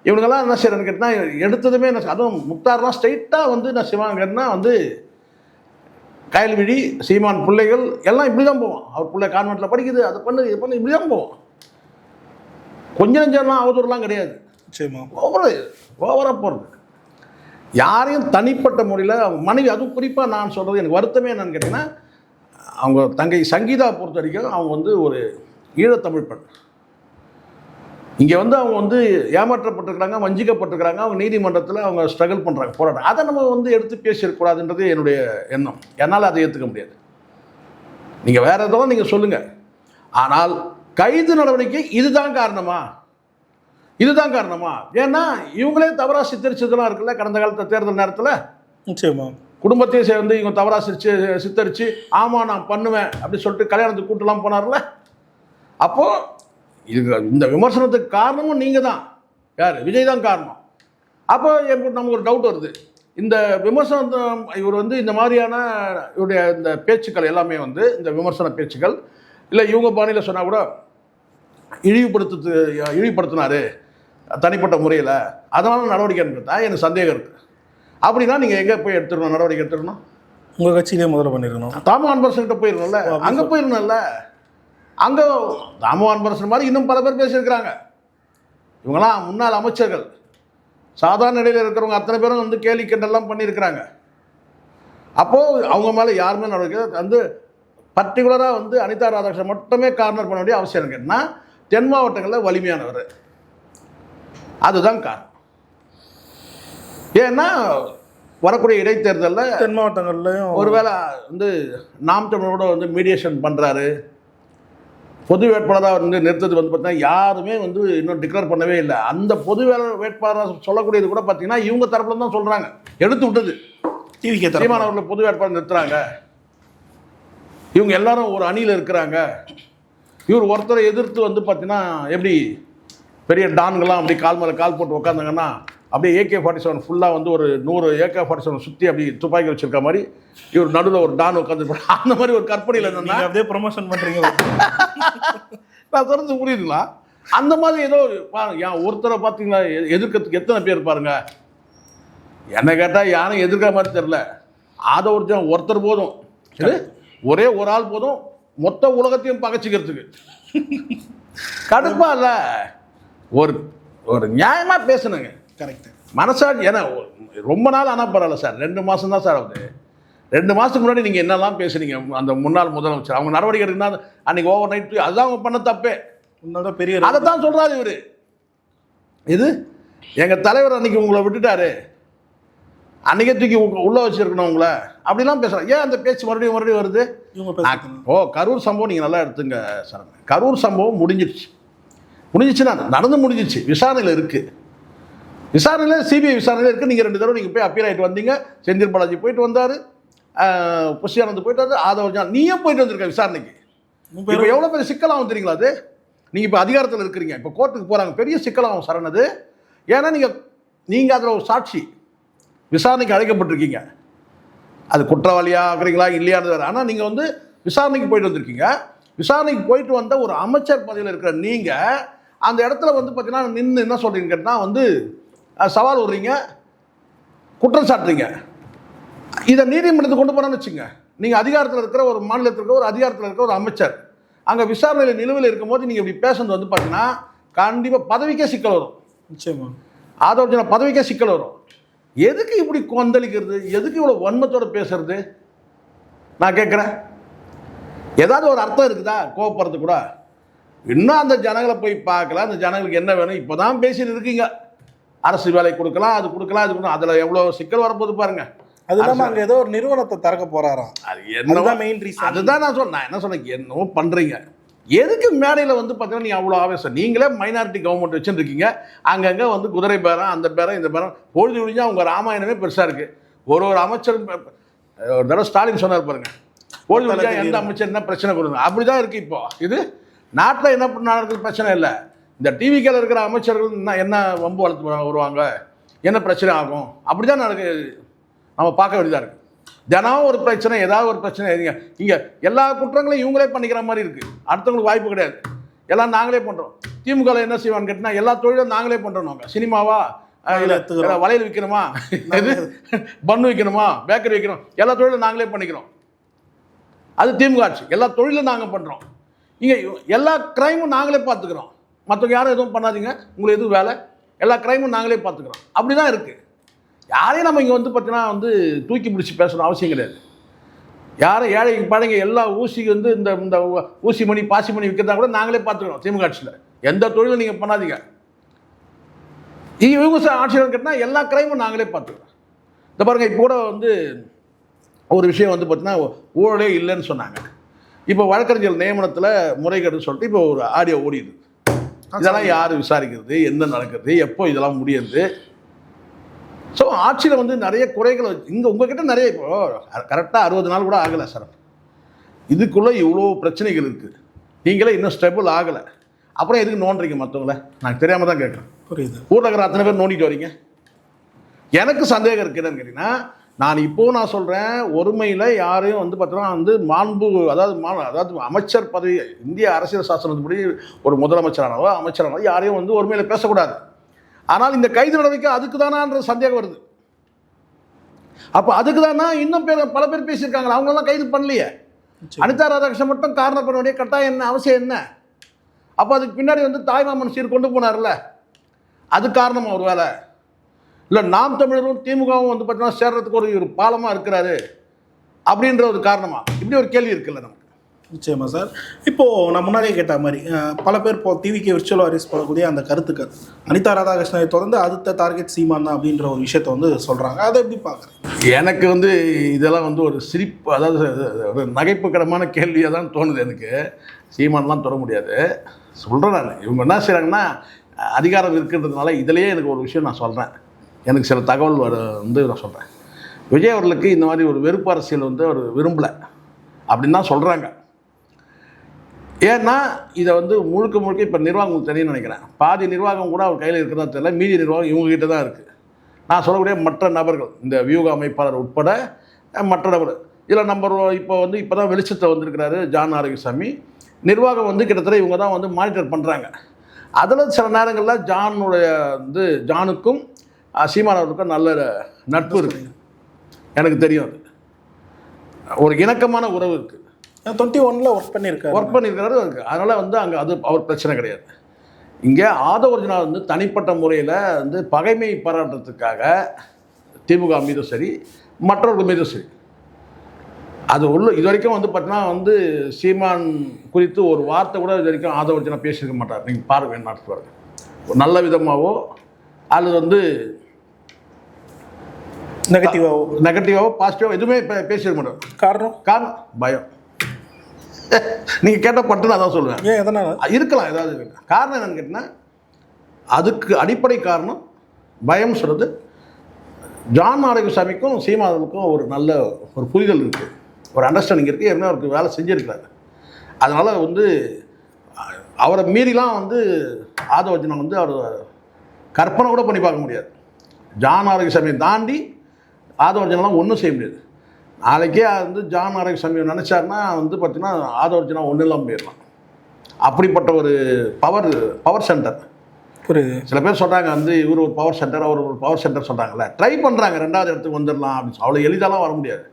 இவனுங்கெல்லாம் என்ன செய்யறேன்னு கேட்டால் எடுத்ததுமே என்ன, அதுவும் முக்தார்லாம் ஸ்ட்ரைட்டாக வந்து நான் சீமான் கேட்டேன்னா வந்து கயல்விழி சீமான் பிள்ளைகள் எல்லாம் இப்படி தான் போவோம். அவர் பிள்ளை கான்வென்ட்டில் படிக்குது, அது பண்ணு இது பண்ணு, இப்படி தான் போவோம். கொஞ்சம் நெஞ்சம்லாம் அவதூறுலாம் கிடையாது, ஓவராக போகிறது. யாரையும் தனிப்பட்ட முறையில் அவங்க மனைவி, அதுவும் குறிப்பாக நான் சொல்கிறது எனக்கு வருத்தமே என்னன்னு கேட்டிங்கன்னா, அவங்க தங்கை சங்கீதா பொறுத்த வரைக்கும் அவங்க வந்து ஒரு ஈழத்தமிழ் பெண். இங்கே வந்து அவங்க வந்து ஏமாற்றப்பட்டிருக்கிறாங்க, வஞ்சிக்கப்பட்டிருக்கிறாங்க, அவங்க நீதிமன்றத்தில் அவங்க ஸ்ட்ரகிள் பண்ணுறாங்க, போராட்டம். அதை நம்ம வந்து எடுத்து பேசிடக்கூடாதுன்றது என்னுடைய எண்ணம். என்னால் அதை ஏற்றுக்க முடியாது. நீங்கள் வேறு எதாவது நீங்கள் சொல்லுங்கள், ஆனால் கைது நடவடிக்கை இதுதான் காரணமா? ஏன்னா இவங்களே தவறாக சித்தரிச்சதெல்லாம் இருக்குல்ல, கடந்த காலத்தில் தேர்தல் நேரத்தில் நிச்சயமா குடும்பத்தையும் சேர்ந்து இவங்க தவறாக சித்தரித்து ஆமாம் நான் பண்ணுவேன் அப்படி சொல்லிட்டு கல்யாணத்துக்கு கூட்டலாம் போனார்ல. அப்போது இது இந்த விமர்சனத்துக்கு காரணமும் நீங்கள் தான், யார்? விஜய் தான் காரணம். அப்போ நமக்கு ஒரு டவுட் வருது, இந்த விமர்சனம் இவர் வந்து இந்த மாதிரியான இவருடைய இந்த பேச்சுக்கள் எல்லாமே வந்து இந்த விமர்சன பேச்சுக்கள் இல்லை இவங்க பாணியில் சொன்னால் கூட இழிவுபடுத்தினாரு தனிப்பட்ட முறையில், அதனால நடவடிக்கை எடுக்கிறதா எனக்கு சந்தேகம் இருக்குது. அப்படின்னா நீங்கள் எங்கே போய் எடுத்துடணும், நடவடிக்கை எடுத்துடணும்? உங்கள் கட்சியிலே முதல்ல பண்ணிருக்கணும். தாமோ அன்பரசன்கிட்ட போயிருக்கணும்ல, அங்கே போயிருக்கணும்ல. அங்கே தாமோ அன்பரசன் மாதிரி இன்னும் பல பேர் பேசியிருக்கிறாங்க. இவங்கெல்லாம் முன்னாள் அமைச்சர்கள், சாதாரண நிலையில் இருக்கிறவங்க அத்தனை பேரும் வந்து கேலி கிண்டல்லாம் பண்ணியிருக்கிறாங்க. அப்போது அவங்க மேலே யாருமே நடவடிக்கை வந்து பர்டிகுலராக வந்து அனிதா ராதாகிருஷ்ணன் மட்டுமே கார்னர் பண்ண வேண்டிய அவசியம் இருக்குன்னா தென் மாவட்டங்களில் வலிமையானவர், அதுதான் காரணம். ஏன்னா வரக்கூடிய இடைத்தேர்தலில் தென் மாவட்டங்கள்லையும் ஒருவேளை வந்து நாம் தமிழரோட வந்து மீடியேஷன் பண்ணுறாரு. பொது வேட்பாளராக வந்து நிறுத்தது வந்து பார்த்தீங்கன்னா யாருமே வந்து இன்னும் டிக்ளேர் பண்ணவே இல்லை. அந்த பொது வேட்பாளராக சொல்லக்கூடியது கூட பார்த்தீங்கன்னா இவங்க தரப்புல தான் சொல்கிறாங்க, எடுத்து விட்டது. சீமான் அவர்களை பொது வேட்பாளர் நிறுத்துறாங்க, இவங்க எல்லாரும் ஒரு அணியில் இருக்கிறாங்க, இவர் ஒருத்தரை எதிர்த்து வந்து பார்த்தீங்கன்னா எப்படி பெரிய டான்கள்லாம் அப்படி கால் மேலே கால் போட்டு உட்காந்தாங்கன்னா அப்படியே AK-47 ஃபுல்லாக வந்து ஒரு 100 AK-47 சுற்றி அப்படி துப்பாக்கி வச்சிருக்க மாதிரி இவர் நடுவில் ஒரு டான் உட்காந்து அந்த மாதிரி ஒரு கற்பனையில் என்னன்னா அப்படியே ப்ரொமோஷன் பண்ணுறீங்க. நான் தொடர்ந்து புரியுதுங்களா? அந்த மாதிரி ஏதோ ஏன் ஒருத்தரை பார்த்தீங்களா எதிர்க்கிறதுக்கு எத்தனை பேர் பாருங்க. என்ன கேட்டால் யாரும் எதிர்க்கிற மாதிரி தெரில. அதை ஒருத்தர் போதும், ஒரே ஒரு ஆள் போதும் மொத்த உலகத்தையும் பகைச்சிக்கிறதுக்கு. கடுப்பா இல்லை, ஒரு ஒரு நியாயமாக பேசணுங்க. கரெக்ட். மனசாட்சி ஏன்னா ரொம்ப நாள் ஆனால் பரவாயில்ல சார், 2 மாதம் தான் சார் ஆகுது. 2 மாதத்துக்கு முன்னாடி நீங்கள் என்னெல்லாம் பேசுனீங்க அந்த முன்னாள் முதலமைச்சர், அவங்க நடவடிக்கை எடுக்குன்னா அன்றைக்கி ஓவர் நைட் அதுதான் அவங்க பண்ண தப்பே. உன்னோட பெரிய அதை தான் சொல்கிறாரு இவர். இது எங்கள் தலைவர் அன்றைக்கி உங்களை விட்டுட்டாரு, அன்றைக்கே தூக்கி உள்ளே வச்சுருக்கணும் உங்களை அப்படிலாம் பேசுகிறாங்க. ஏன் அந்த பேச்சு மறுபடியும் வருது? கரூர் சம்பவம் நீங்கள் நல்லா எடுத்துங்க சார். கரூர் சம்பவம் முடிஞ்சிச்சுன்னா முடிஞ்சிச்சு, விசாரணையில் இருக்குது. விசாரணையில் சிபிஐ விசாரணையில் இருக்குது. நீங்கள் 2 தடவை நீங்கள் போய் அப்பீல் ஆகிட்டு வந்தீங்க. செந்தில் பாலாஜி போயிட்டு வந்தார், புஷியானந்த் போயிட்டு வந்தார், ஆதவ் நீயே போயிட்டு வந்திருக்க விசாரணைக்கு. இப்போ எவ்வளோ பெரிய சிக்கலாகும் தெரியுங்களா? அது நீங்கள் இப்போ அதிகாரத்தில் இருக்கிறீங்க, இப்போ கோர்ட்டுக்கு போகிறாங்க, பெரிய சிக்கலாகும் சரணது. ஏன்னா நீங்கள் அதில் ஒரு சாட்சி, விசாரணைக்கு அழைக்கப்பட்டிருக்கீங்க. அது குற்றவாளியாக இருக்கிறீங்களா இல்லையானது வேறு. ஆனால் நீங்கள் வந்து விசாரணைக்கு போயிட்டு வந்திருக்கீங்க. விசாரணைக்கு போயிட்டு வந்த ஒரு அமைச்சர் பதவியில் இருக்கிற நீங்கள் அந்த இடத்துல வந்து பார்த்தீங்கன்னா நின்று என்ன சொல்கிறீங்கன்னு கேட்டால் வந்து சவால் விடுறீங்க, குற்றம் சாட்டுறீங்க. இதை நீதிமன்றத்துக்கு கொண்டு போனான்னு வச்சுங்க. நீங்கள் அதிகாரத்தில் இருக்கிற ஒரு மாநிலத்தில் இருக்கிற ஒரு அதிகாரத்தில் இருக்கிற ஒரு அமைச்சர் அங்கே விசாரணையில் நிலுவையில் இருக்கும்போது நீங்கள் இப்படி பேசுறது வந்து பார்த்தீங்கன்னா கண்டிப்பாக பதவிக்கே சிக்கல் வரும். நிச்சயமாக ஆதோஜன பதவிக்கே சிக்கல் வரும். எதுக்கு இப்படி கொந்தளிக்கிறது, எதுக்கு இவ்வளோ வன்மத்தோடு பேசுறது நான் கேட்குறேன். ஏதாவது ஒரு அர்த்தம் இருக்குதா கோவப்படுறது கூட? இன்னும் அந்த ஜனங்களை போய் பார்க்கலாம், அந்த ஜனங்களுக்கு என்ன வேணும் இப்போ தான் பேசிட்டு இருக்கீங்க. அரசு வேலை கொடுக்கலாம், அது கொடுக்கலாம், அது கொடுக்கலாம். அதில் எவ்வளோ சிக்கல் வரப்போது பாருங்க. அது இல்லாமல் அங்கே ஏதோ ஒரு நிறுவனத்தை திறக்க போகிறாராம். அது என்ன மெயின் ரீசன்? அதுதான் நான் என்ன சொன்னேன், என்னவோ பண்ணுறீங்க. எதுக்கு மேடையில் வந்து பார்த்தீங்கன்னா நீ அவ்வளோ ஆவேசம்? நீங்களே மைனாரிட்டி கவர்மெண்ட் வச்சுருக்கீங்க, அங்கங்கே வந்து குதிரை பேரம், அந்த பேரம், இந்த பேரம், பொழுது ஒழிஞ்சா அவங்க ராமாயணமே பெருசாக இருக்குது. ஒரு அமைச்சர் ஒரு தடவை ஸ்டாலின் சொன்னார் பாருங்க, பொழுது ஒழிஞ்சா எந்த அமைச்சர் என்ன பிரச்சனை கொடுங்க, அப்படி தான் இருக்குது. இப்போ இது நாட்டில் என்ன நடக்குது பிரச்சனை இல்லை. இந்த டிவிக்கில் இருக்கிற அமைச்சர்கள் என்ன வம்பு வளர்த்து வருவாங்க, என்ன பிரச்சனை ஆகும், அப்படி தான் நம்ம பார்க்க வேண்டியதாக இருக்குது. தினம் ஒரு பிரச்சனை, ஏதாவது ஒரு பிரச்சனை. இங்கே எல்லா குற்றங்களையும் இவங்களே பண்ணிக்கிற மாதிரி இருக்குது. அடுத்தவங்களுக்கு வாய்ப்பு கிடையாது, எல்லாம் நாங்களே பண்ணுறோம். திமுக என்ன செய்வான்னு கேட்டினா எல்லா தொழிலும் நாங்களே பண்ணுறோம். சினிமாவா, வளையல் விற்கணுமா, பண்ணு வைக்கணுமா, பேக்கரி வைக்கணும், எல்லா தொழிலும் நாங்களே பண்ணிக்கிறோம். அது திமுக ஆட்சி. எல்லா தொழிலும் நாங்கள் பண்ணுறோம். இங்கே எல்லா கிரைமும் நாங்களே பார்த்துக்கிறோம். மற்றவங்க யாரும் எதுவும் பண்ணாதீங்க, உங்களுக்கு எதுவும் வேலை, எல்லா கிரைமும் நாங்களே பார்த்துக்கிறோம். அப்படி தான் இருக்குது. யாரையும் நம்ம இங்கே வந்து பார்த்தீங்கன்னா வந்து தூக்கி பிடிச்சி பேசணும் அவசியம் கிடையாது. யாரும் ஏழைக்கு பழங்க எல்லா ஊசிக்கு வந்து இந்த ஊசி மணி பாசி மணி விற்கிறதா கூட நாங்களே பார்த்துக்கிறோம். திமுக ஆட்சியில் எந்த தொழிலும் நீங்கள் பண்ணாதீங்க. இவங்க ஆட்சியில் கேட்டால் எல்லா கிரைமும் நாங்களே பார்த்துக்கிறோம். இந்த பாருங்கள், இப்போ கூட வந்து ஒரு விஷயம் வந்து பார்த்தீங்கன்னா ஊழலே இல்லைன்னு சொன்னாங்க. இப்போ வழக்கறிஞர் நியமனத்தில் முறைகேடுன்னு சொல்லிட்டு இப்போ ஒரு ஆடியோ ஓடிடுது. இதெல்லாம் யார் விசாரிக்கிறது, என்ன நடக்கிறது, எப்போ இதெல்லாம் முடியுது? ஸோ ஆட்சியில் வந்து நிறைய குறைகள் இங்கே உங்ககிட்ட நிறைய, இப்போ கரெக்டாக 60 நாள் கூட ஆகலை சார். இதுக்குள்ளே இவ்வளோ பிரச்சனைகள் இருக்குது, நீங்களே இன்னும் ஸ்டெபிள் ஆகலை. அப்புறம் எதுக்கு நோண்டுறீங்க மற்றவங்கள? நான் தெரியாமல் தான் கேட்குறேன். புரியுது. ஊரில் இருக்கிற அத்தனை பேர் நோண்டிட்டு வரீங்க. எனக்கு சந்தேகம் இருக்கு என்னன்னு கேட்டிங்கன்னா, நான் சொல்கிறேன், ஒருமையில் யாரையும் வந்து பார்த்தோன்னா வந்து அதாவது அமைச்சர் பதவி இந்திய அரசியல் சாசனத்துப்படி ஒரு முதலமைச்சரானவோ அமைச்சரானவோ யாரையும் வந்து ஒருமையில் பேசக்கூடாது. ஆனால் இந்த கைது நடவடிக்கை அதுக்கு தானான்ற சந்தேகம் வருது. அப்போ அதுக்கு தானா இன்னும் பல பேர் பேசியிருக்காங்க, அவங்களெல்லாம் கைது பண்ணலையே. அனிதா ராதாகிருஷ்ணன் மட்டும் காரணம் பண்ண வேண்டிய கட்டாயம் என்ன, அவசியம் என்ன? அப்போ அதுக்கு பின்னாடி வந்து தாய்மாமன் சீர் கொண்டு போனார்ல, அது காரணமாக ஒரு வேலை இல்லை நாம் தமிழரும் திமுகவும் வந்து பார்த்தீங்கன்னா சேர்றதுக்கு ஒரு பாலமாக இருக்கிறாரு அப்படின்ற ஒரு காரணமா, இப்படி ஒரு கேள்வி இருக்குல்ல நமக்கு. நிச்சயமா சார். இப்போது நான் முன்னாடியே கேட்ட மாதிரி பல பேர் இப்போ டிவிக்கு விர்ச்சுவல் வாரிஸ் போடக்கூடிய அந்த கருத்துக்கள் அனிதா ராதாகிருஷ்ணனை தொடர்ந்து அடுத்த டார்கெட் சீமான் தான் அப்படின்ற ஒரு விஷயத்தை வந்து சொல்கிறாங்க. அதை எப்படி பார்க்குறேன்? எனக்கு வந்து இதெல்லாம் வந்து ஒரு சிரிப்பு, அதாவது ஒரு நகைப்புக்கரமான கேள்வியாக தான் தோணுது எனக்கு. சீமான்லாம் தொட முடியாது சொல்கிறேன் நான். இவங்க என்ன செய்கிறாங்கன்னா, அதிகாரம் இருக்குன்றதுனால இதிலேயே எனக்கு ஒரு விஷயம் நான் சொல்கிறேன், எனக்கு சில தகவல் வந்து நான் சொல்கிறேன். விஜய் அவர்களுக்கு இந்த மாதிரி ஒரு வெறுப்பு அரசியல் வந்து அவர் விரும்பலை அப்படின்னு தான் சொல்கிறாங்க. ஏன்னா இதை வந்து முழுக்க இப்போ நிர்வாகம் தெரியும்னு நினைக்கிறேன். பாதி நிர்வாகம் கூட அவர் கையில் இருக்கிறதா தெரியல, மீதி நிர்வாகம் இவங்ககிட்ட தான் இருக்குது. நான் சொல்லக்கூடிய மற்ற நபர்கள், இந்த வியூக அமைப்பாளர் உட்பட மற்ற நபர் இதில் நம்பர் இப்போ தான் வெளிச்சத்தை வந்திருக்கிறாரு ஜான் ஆரோக்கியசாமி. நிர்வாகம் வந்து கிட்டத்தட்ட இவங்க தான் வந்து மானிட்டர் பண்ணுறாங்க. அதில் சில நேரங்களில் ஜானுக்கும் சீமானவருக்கும் நல்ல நட்பு இருக்குது, எனக்கு தெரியும். அது ஒரு இணக்கமான உறவு இருக்குது. 21 ஒர்க் பண்ணியிருக்காரு இருக்குது. அதனால் வந்து அங்கே அது அவர் பிரச்சனை கிடையாது. இங்கே ஆதவர்ஜுனா வந்து தனிப்பட்ட முறையில் வந்து பகைமை பாராட்டுறதுக்காக திமுக மீதும் சரி மற்றவர்கள் மீதும் சரி அது இது வரைக்கும் வந்து பார்த்தீங்கன்னா வந்து சீமான் குறித்து ஒரு வார்த்தை கூட இது வரைக்கும் ஆதவர்ஜுனா பேசியிருக்க மாட்டார். நீங்கள் பாருங்க, நாட்டு பாருங்க, நல்ல விதமாகவோ அல்லது வந்து நெகட்டிவாவோ பாசிட்டிவாக எதுவுமே பேசியிருக்க மாட்டார். காரணம் பயம். நீங்கள் கேட்ட பட்டு நான் தான் சொல்லுவேன். ஏன் எதனால் இருக்கலாம், ஏதாவது இருக்கு. காரணம் என்னென்னு கேட்டிங்கன்னா, அதுக்கு அடிப்படை காரணம் பயம் சொல்கிறது. ஜான் ஆரோக்கியசாமிக்கும் சீமானுக்கும் ஒரு நல்ல ஒரு புரிதல் இருக்குது, ஒரு அண்டர்ஸ்டாண்டிங் இருக்குது. ஏற்கனவே அவருக்கு வேலை செஞ்சுருக்கிறாரு. அதனால் வந்து அவரை மீறிலாம் வந்து ஆதவர்ஜுனா வந்து அவர் கற்பனை கூட பண்ணி பார்க்க முடியாது. ஜான் ஆரோக்கியசாமியை தாண்டி ஆதவர்ஜுனாலாம் ஒன்றும் செய்ய முடியாது. நாளைக்கே வந்து ஜான் ஆரோக்கியசாமி நினச்சாருன்னா வந்து பார்த்திங்கன்னா ஆதவர்ஜுனா ஒன்றும் இல்லாமல் போயிடலாம். அப்படிப்பட்ட ஒரு பவர் சென்டர். புரியுது. சில பேர் சொல்கிறாங்க வந்து இவர் ஒரு பவர் சென்டர், அவர் ஒரு பவர் சென்டர் சொல்கிறாங்கல்ல, ட்ரை பண்ணுறாங்க 2வது இடத்துக்கு வந்துடலாம் அப்படின்னு. அவ்வளோ எளிதாலாம் வர முடியாது.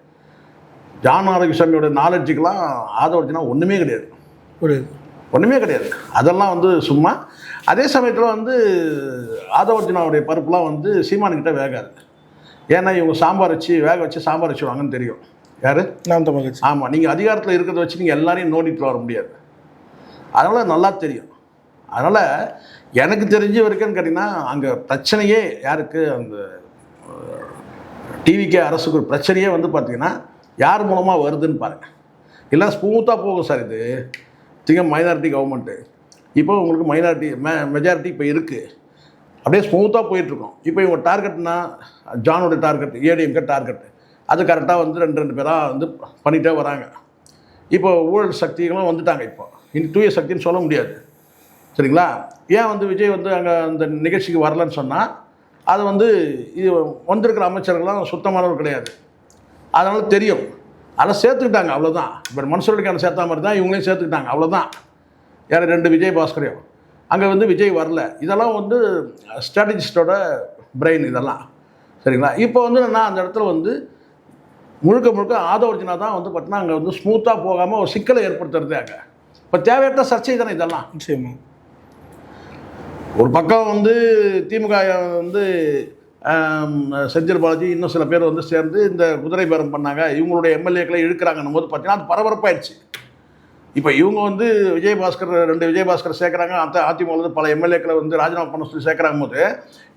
ஜான் ஆரோக்கியசாமியோட நாலேஜுக்கெலாம் ஆதவர்ஜுனா ஒன்றுமே கிடையாது. புரியுது. ஒன்றுமே கிடையாது. அதெல்லாம் வந்து சும்மா. அதே சமயத்தில் வந்து ஆதவர்ஜுனாவுடைய பருப்புலாம் வந்து சீமானுக்கிட்ட வேகாது. ஏன்னா இவங்க வேக வச்சு சாம்பார் வச்சுருவாங்கன்னு தெரியும். யார்? நாம் தமிழ் கட்சி. ஆமாம், நீங்கள் அதிகாரத்தில் இருக்கிறத வச்சு நீங்கள் எல்லாரையும் நோண்டிட்டு வர முடியாது. அதனால் நல்லா தெரியும். அதனால் எனக்கு தெரிஞ்ச வரைக்கும்னு கேட்டிங்கன்னா அங்கே பிரச்சனையே யாருக்கு, அந்த டிவிக்கே அரசுக்கு ஒரு பிரச்சனையே வந்து பார்த்திங்கன்னா யார் மூலமாக வருதுன்னு பாருங்கள். இல்லை ஸ்மூத்தாக போகும் சார். இது மைனாரிட்டி கவர்மெண்ட்டு. இப்போ உங்களுக்கு மெஜாரிட்டி இப்போ இருக்குது, அப்படியே ஸ்மூத்தாக போயிட்டுருக்கோம். இப்போ இவங்க டார்கெட்னா ஜானோட டார்கெட், ஏடிஎம்கே டார்கெட்டு, அது கரெக்டாக வந்து ரெண்டு பேராக வந்து பண்ணிகிட்டே வராங்க. இப்போ ஊழல் சக்திகளும் வந்துட்டாங்க. இப்போ இனி தூய சக்தின்னு சொல்ல முடியாது, சரிங்களா? ஏன் வந்து விஜய் வந்து அங்கே அந்த நிகழ்ச்சிக்கு வரலன்னு சொன்னால், அது வந்து இது வந்திருக்கிற அமைச்சர்கள்லாம் சுத்தமானவர் கிடையாது, அதனால் தெரியும். அதை சேர்த்துக்கிட்டாங்க, அவ்வளோதான். இப்போ மனுஷர்களுக்கான சேர்த்தா மாதிரி தான் இவங்களையும் சேர்த்துக்கிட்டாங்க, அவ்வளோதான். யார்? 2 விஜய் பாஸ்கரையும். அங்கே வந்து விஜய் வரல. இதெல்லாம் வந்து ஸ்ட்ராட்டஜிஸ்டோட பிரெயின் இதெல்லாம், சரிங்களா? இப்போ வந்து நான் அந்த இடத்துல வந்து முழுக்க ஆதவர்ஜுனா தான் வந்து பார்த்தீங்கன்னா அங்கே வந்து ஸ்மூத்தாக போகாமல் ஒரு சிக்கலை ஏற்படுத்துறது. அங்கே இப்போ தேவையற்ற சர்ச்சை தானே இதெல்லாம். நிச்சயமா. ஒரு பக்கம் வந்து திமுக வந்து செந்தில் பாலாஜி இன்னும் சில பேர் வந்து சேர்ந்து இந்த குதிரை பேரம் பண்ணாங்க, இவங்களுடைய எம்எல்ஏக்களை இழுக்கிறாங்கன்னும் போது பார்த்தீங்கன்னா அது பரபரப்பாயிடுச்சு. இப்போ இவங்க வந்து விஜயபாஸ்கர் 2 விஜயபாஸ்கர் சேர்க்குறாங்க, அதிமுக வந்து பல எம்எல்ஏக்களை வந்து ராஜினாமா பண்ண சொல்லி சேர்க்குறாங்க போது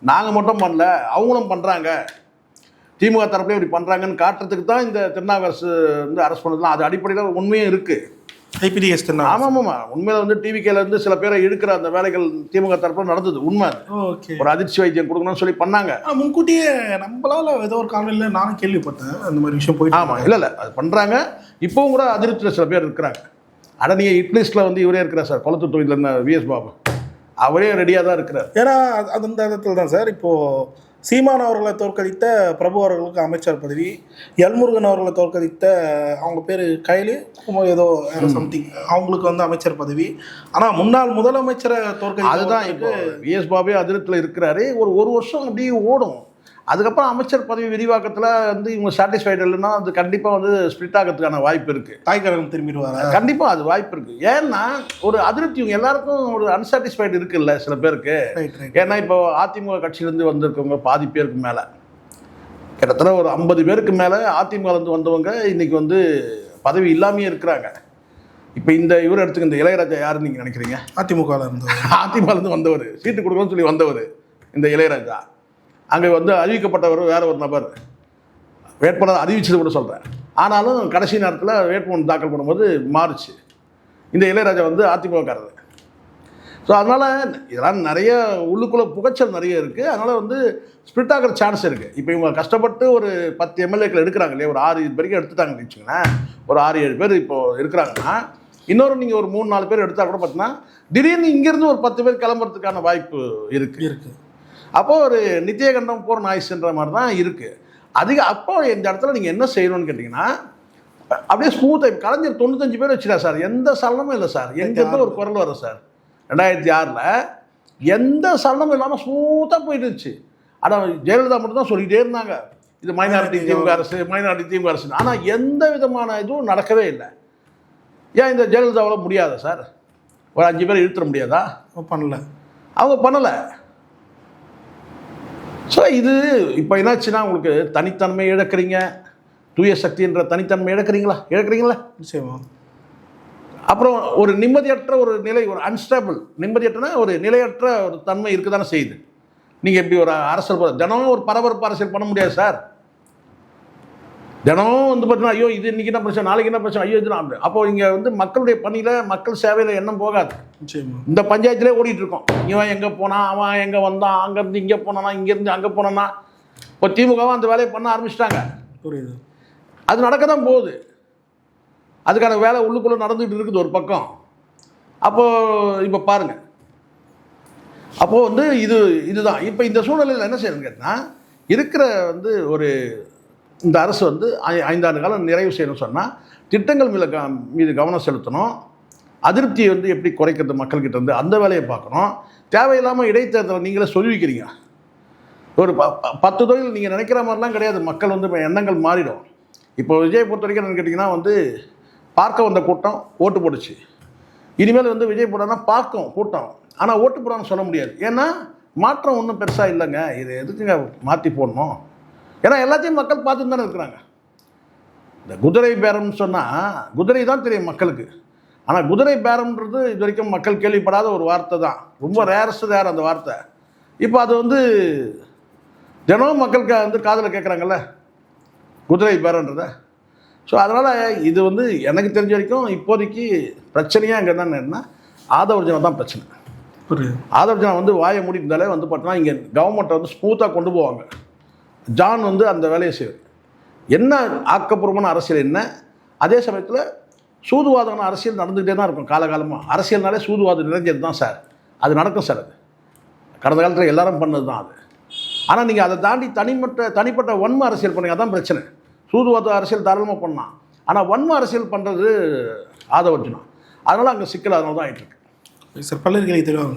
நாங்கள் மட்டும் பண்ணல அவங்களும் பண்ணுறாங்க, திமுக தரப்புலேயே இப்படி பண்ணுறாங்கன்னு காட்டுறதுக்கு தான் இந்த திருநாவுக்கரசு வந்து அரெஸ்ட் பண்ணதுலாம். அது அடிப்படையில் உண்மையும் இருக்குது. ஐபிடிஎஸ் ஆமாம் உண்மையில் வந்து டிவிகேலேருந்து சில பேரை இழுக்கிற அந்த வேலைகள் திமுக தரப்பில் நடந்தது, உண்மை. ஒரு அதிர்ச்சி வைத்தியம் கொடுக்கணும்னு சொல்லி பண்ணாங்க. முன்கூட்டியே நம்மளால ஏதோ ஒரு காலையில் நானும் கேள்விப்பட்டேன் அந்த மாதிரி விஷயம் போயிட்டு. ஆமாம், இல்லை அது பண்ணுறாங்க. இப்போவும் கூட அதிருப்தியில் சில பேர் இருக்கிறாங்க. ஆனால் நீங்கள் இட்லிஸ்ட்டில் வந்து இவரே இருக்கிறார் சார், குளத்தூர் தொகுதியில் இருந்த விஎஸ் பாபு, அவரே ரெடியாக தான் இருக்கிறார். ஏன்னா அந்த இடத்துல தான் சார் இப்போது சீமான் அவர்களை தோற்கடித்த பிரபு அவர்களுக்கு அமைச்சர் பதவி, எல்முருகன் அவர்களை தோற்கடித்த அவங்க பேர் கைலு ஏதோ சம்திங் அவங்களுக்கு வந்து அமைச்சர் பதவி. ஆனால் முன்னாள் முதலமைச்சரை தோற்கடித்த அதுதான் இப்போ விஎஸ் பாபே அதிருப்தியில் இருக்கிறாரு. ஒரு வருஷம் அப்படியே ஓடும். அதுக்கப்புறம் அமைச்சர் பதவி விரிவாக்கத்தில் வந்து இவங்க சாட்டிஸ்ஃபைடு இல்லைன்னா அது கண்டிப்பாக வந்து ஸ்பிளிட் ஆகிறதுக்கான வாய்ப்பு இருக்குது. தாய்க்கழகம் திரும்பிடுவாங்க. கண்டிப்பாக அது வாய்ப்பு இருக்குது. ஏன்னா ஒரு அதிருப்தி இவங்க எல்லாருக்கும் ஒரு அன்சாட்டிஸ்ஃபைடு இருக்குல்ல சில பேருக்கு. ஏன்னா இப்போ அதிமுக கட்சியிலேருந்து வந்திருக்கவங்க பாதி பேருக்கு மேலே, கிட்டத்தட்ட ஒரு 50 பேருக்கு மேலே அதிமுகலேருந்து வந்தவங்க இன்றைக்கி வந்து பதவி இல்லாமையே இருக்கிறாங்க. இப்போ இந்த இவர் எடுத்துக்க, இந்த இளையராஜா யாருன்னு நீங்கள் நினைக்கிறீங்க? அதிமுகலேருந்து வந்தவர், சீட்டு கொடுக்கணும்னு சொல்லி வந்தவர் இந்த இளையராஜா. அங்கே வந்து அறிவிக்கப்பட்டவர் வேற ஒரு நபர், வேட்பாளர் அறிவிச்சது கூட சொல்கிறேன். ஆனாலும் கடைசி நேரத்தில் வேட்புமனு தாக்கல் பண்ணும்போது மாறுச்சு. இந்த இளையராஜா வந்து அதிமுகக்காரர். ஸோ அதனால் இதெல்லாம் நிறைய உள்ளுக்குள்ளே புகைச்சல் நிறைய இருக்குது. அதனால் வந்து ஸ்பிளிட் ஆகிற சான்ஸ் இருக்குது. இப்போ இவங்க கஷ்டப்பட்டு ஒரு 10 எம்எல்ஏக்கள் எடுக்கிறாங்க இல்லையா, ஒரு 6 வரைக்கும் எடுத்துட்டாங்கன்னு வச்சுங்களேன். ஒரு 6-7 பேர் இப்போது இருக்கிறாங்கன்னா, இன்னொரு நீங்கள் ஒரு 3-4 பேர் எடுத்தால் கூட பார்த்தீங்கன்னா திடீர்னு இங்கேருந்து ஒரு 10 பேர் கிளம்புறதுக்கான வாய்ப்பு இருக்குது. அப்போது ஒரு நித்தியகண்டம் போகிற நாய்ஸ்ன்ற மாதிரி தான் இருக்குது. அப்போ இந்த இடத்துல நீங்கள் என்ன செய்யணும்னு கேட்டிங்கன்னா, அப்படியே ஸ்மூத்தாக கலைஞர் 95 பேர் வச்சுட்டா சார், எந்த சலனமும் இல்லை சார். எங்கேருந்து ஒரு குரல் வரும் சார். 2006 எந்த சலனமும் இல்லாமல் ஸ்மூத்தாக போயிட்டு இருந்துச்சு. ஆனால் ஜெயலலிதா மட்டும் தான் சொல்லிகிட்டே இருந்தாங்க, இது மைனாரிட்டி திமுக அரசு, மைனாரிட்டி திமுக அரசு. ஆனால் எந்த விதமான இதுவும் நடக்கவே இல்லை. ஏன் இந்த ஜெயலலிதாவால் முடியாதா சார்? ஒரு 5 பேர் இழுத்துட முடியாதா? அவங்க பண்ணலை. ஸோ இது இப்போ என்னாச்சுன்னா, உங்களுக்கு தனித்தன்மை இழக்கிறீங்க, தூய சக்தின்ற தனித்தன்மை இழக்கிறீங்களா? நிச்சயமா. அப்புறம் ஒரு நிம்மதியற்ற ஒரு நிலை, ஒரு அன்ஸ்டேபிள், நிம்மதியற்றனா ஒரு நிலையற்ற ஒரு தன்மை இருக்க தானே செய்யுது. நீங்கள் எப்படி ஒரு அரசியல் தினமும் ஒரு பரபரப்பு அரசியல் பண்ண முடியாது சார். தினமும் வந்து பார்த்தீங்கன்னா, ஐயோ இது இன்றைக்கி என்ன பிரச்சனை, நாளைக்கு என்ன பிரச்சனை, ஐயோ இது அப்படி. அப்போ இங்கே வந்து மக்களுடைய பணியில், மக்கள் சேவையில் எண்ணம் போகாது. இந்த பஞ்சாயத்திலே ஓடிட்டு இருக்கோம். இவன் எங்கே போனான், அவன் எங்கே வந்தான், அங்கேருந்து இங்கே போனானா, இங்கேருந்து அங்கே போனானா. இப்போ திமுகவும் அந்த வேலையை பண்ண ஆரம்பிச்சிட்டாங்க. புரியுது. அது நடக்க தான் போகுது. அதுக்கான வேலை உள்ளுக்குள்ளே நடந்துகிட்டு இருக்குது ஒரு பக்கம். அப்போது இப்போ பாருங்கள், அப்போது வந்து இதுதான் இப்போ இந்த சூழ்நிலையில் என்ன செய்யணும்னு கேட்டால், இருக்கிற வந்து ஒரு இந்த அரசு வந்து 5 ஆண்டு காலம் நிறைவு செய்யணும்னு சொன்னால் திட்டங்கள் மீது கவனம் செலுத்தணும். அதிருப்தியை வந்து எப்படி குறைக்கிறது மக்கள்கிட்ட இருந்து, அந்த வேலையை பார்க்கணும். தேவையில்லாமல் இடைத்தேர்தலை நீங்களே சொல்லி வைக்கிறீங்க. ஒரு 10 தொழில் நீங்கள் நினைக்கிற மாதிரிலாம் கிடையாது. மக்கள் வந்து எண்ணங்கள் மாறிடும். இப்போ விஜய் பொறுத்த வரைக்கும் என்னன்னு கேட்டிங்கன்னா, வந்து பார்க்க வந்த கூட்டம் ஓட்டு போட்டுச்சு. இனிமேல் வந்து விஜய் போடான்னா பார்க்கும் கூட்டம், ஆனால் ஓட்டு போடான்னு சொல்ல முடியாது. ஏன்னா மாற்றம் ஒன்றும் பெருசாக இல்லைங்க, இது எதுக்குங்க மாற்றி போடணும்? ஏன்னா எல்லாத்தையும் மக்கள் பார்த்துட்டு தானே இருக்கிறாங்க. இந்த குதிரை பேரம்னு சொன்னால் குதிரை தான் தெரியும் மக்களுக்கு. ஆனால் குதிரை பேரம்ன்றது இது வரைக்கும் மக்கள் கேள்விப்படாத ஒரு வார்த்தை தான். ரொம்ப ரேர் அந்த வார்த்தை. இப்போ அது வந்து தினமும் மக்களுக்கு வந்து காதில் கேட்குறாங்கல்ல குதிரை பேரன்றத. ஸோ அதனால் இது வந்து எனக்கு தெரிஞ்ச வரைக்கும் இப்போதைக்கு பிரச்சனையாக அங்கே என்னன்னா, ஆதவர்ஜனா தான் பிரச்சனை. ஆதவர்ஜனா வந்து வாயை மூடிட்டாலே வந்து பார்த்தோன்னா இங்கே கவர்மெண்ட்டை வந்து ஸ்மூத்தாக கொண்டு போவாங்க. ஜான் வந்து அந்த வேலையை செய்வார். என்ன ஆக்கப்பூர்வமான அரசியல் என்ன, அதே சமயத்தில் சூதுவாதமான அரசியல் நடந்துகிட்டே தான் இருக்கும் காலகாலமாக. அரசியல்னாலே சூதுவாதம் நிறைஞ்சது தான் சார். அது நடக்கும் சார். அது கடந்த காலத்தில் எல்லாரும் பண்ணது தான் அது. ஆனால் நீங்கள் அதை தாண்டி தனிப்பட்ட வன்ம அரசியல் பண்ணுங்க, அதான் பிரச்சனை. சூதுவாத அரசியல் தாராளமாக பண்ணலாம், ஆனால் வன்ம அரசியல் பண்ணுறது ஆதவர்ஜனா. அதனால் அங்கே சிக்கல் அதனால தான் ஆகிட்டு இருக்கு சார். பல்லர்களை தெரியும்.